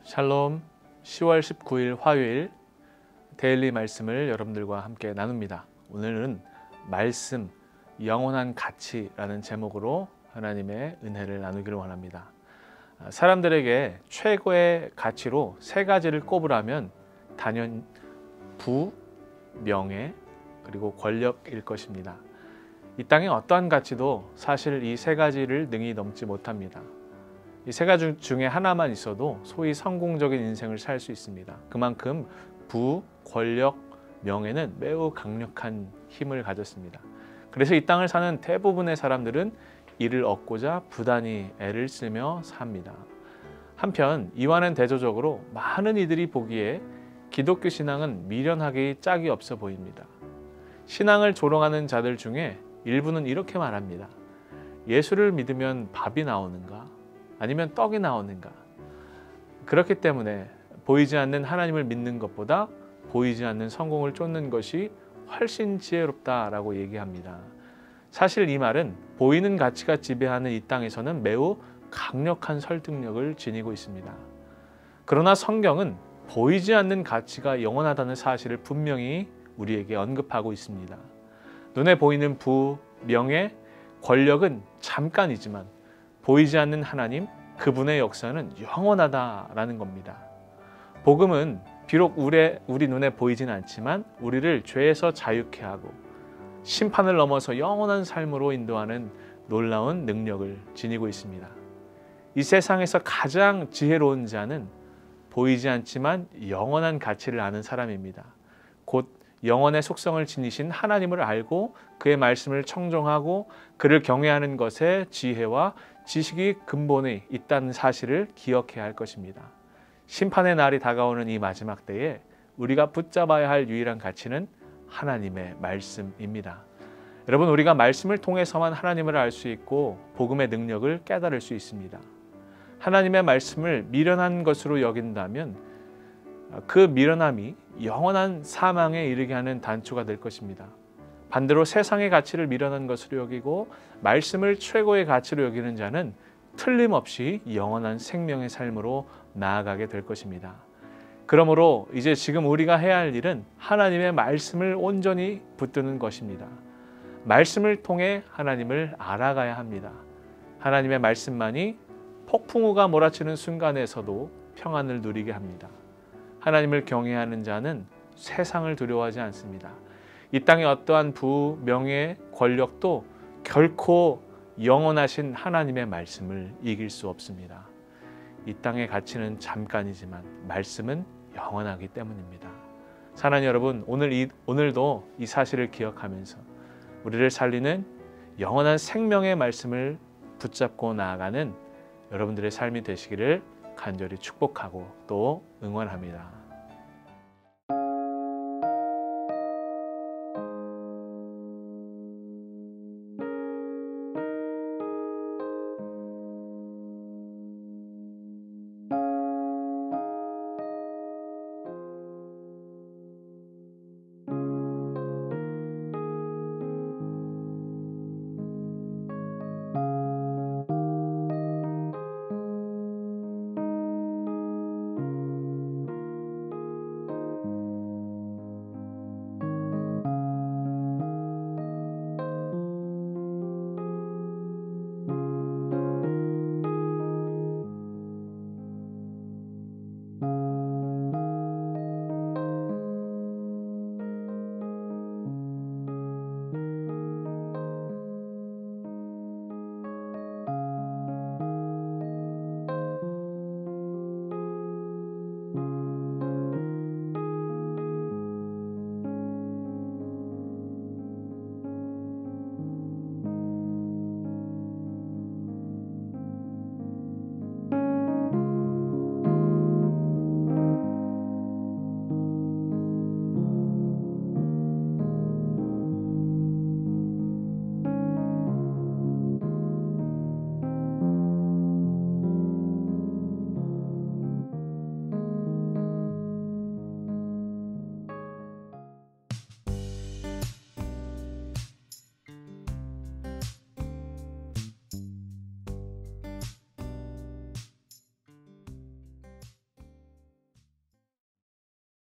샬롬. 10월 19일 화요일 데일리 말씀을 여러분들과 함께 나눕니다. 오늘은 말씀, 영원한 가치라는 제목으로 하나님의 은혜를 나누기를 원합니다. 사람들에게 최고의 가치로 세 가지를 꼽으라면 단연 부, 명예, 그리고 권력일 것입니다. 이 땅의 어떠한 가치도 사실 이 세 가지를 능히 넘지 못합니다. 이 세 가지 중에 하나만 있어도 소위 성공적인 인생을 살 수 있습니다. 그만큼 부, 권력, 명예는 매우 강력한 힘을 가졌습니다. 그래서 이 땅을 사는 대부분의 사람들은 이를 얻고자 부단히 애를 쓰며 삽니다. 한편 이와는 대조적으로 많은 이들이 보기에 기독교 신앙은 미련하기 짝이 없어 보입니다. 신앙을 조롱하는 자들 중에 일부는 이렇게 말합니다. 예수를 믿으면 밥이 나오는가? 아니면 떡이 나오는가? 그렇기 때문에 보이지 않는 하나님을 믿는 것보다 보이지 않는 성공을 쫓는 것이 훨씬 지혜롭다라고 얘기합니다. 사실 이 말은 보이는 가치가 지배하는 이 땅에서는 매우 강력한 설득력을 지니고 있습니다. 그러나 성경은 보이지 않는 가치가 영원하다는 사실을 분명히 우리에게 언급하고 있습니다. 눈에 보이는 부, 명예, 권력은 잠깐이지만 보이지 않는 하나님, 그분의 역사는 영원하다라는 겁니다. 복음은 비록 우리 눈에 보이진 않지만 우리를 죄에서 자유케 하고 심판을 넘어서 영원한 삶으로 인도하는 놀라운 능력을 지니고 있습니다. 이 세상에서 가장 지혜로운 자는 보이지 않지만 영원한 가치를 아는 사람입니다. 곧 영원의 속성을 지니신 하나님을 알고 그의 말씀을 청종하고 그를 경외하는 것에 지혜와 지식이 근본에 있다는 사실을 기억해야 할 것입니다. 심판의 날이 다가오는 이 마지막 때에 우리가 붙잡아야 할 유일한 가치는 하나님의 말씀입니다. 여러분, 우리가 말씀을 통해서만 하나님을 알 수 있고 복음의 능력을 깨달을 수 있습니다. 하나님의 말씀을 미련한 것으로 여긴다면 그 미련함이 영원한 사망에 이르게 하는 단초가 될 것입니다. 반대로 세상의 가치를 미련한 것으로 여기고 말씀을 최고의 가치로 여기는 자는 틀림없이 영원한 생명의 삶으로 나아가게 될 것입니다. 그러므로 이제 지금 우리가 해야 할 일은 하나님의 말씀을 온전히 붙드는 것입니다. 말씀을 통해 하나님을 알아가야 합니다. 하나님의 말씀만이 폭풍우가 몰아치는 순간에서도 평안을 누리게 합니다. 하나님을 경외하는 자는 세상을 두려워하지 않습니다. 이 땅의 어떠한 부, 명예, 권력도 결코 영원하신 하나님의 말씀을 이길 수 없습니다. 이 땅의 가치는 잠깐이지만 말씀은 영원하기 때문입니다. 사랑하는 여러분, 오늘도 이 사실을 기억하면서 우리를 살리는 영원한 생명의 말씀을 붙잡고 나아가는 여러분들의 삶이 되시기를 간절히 축복하고 또 응원합니다.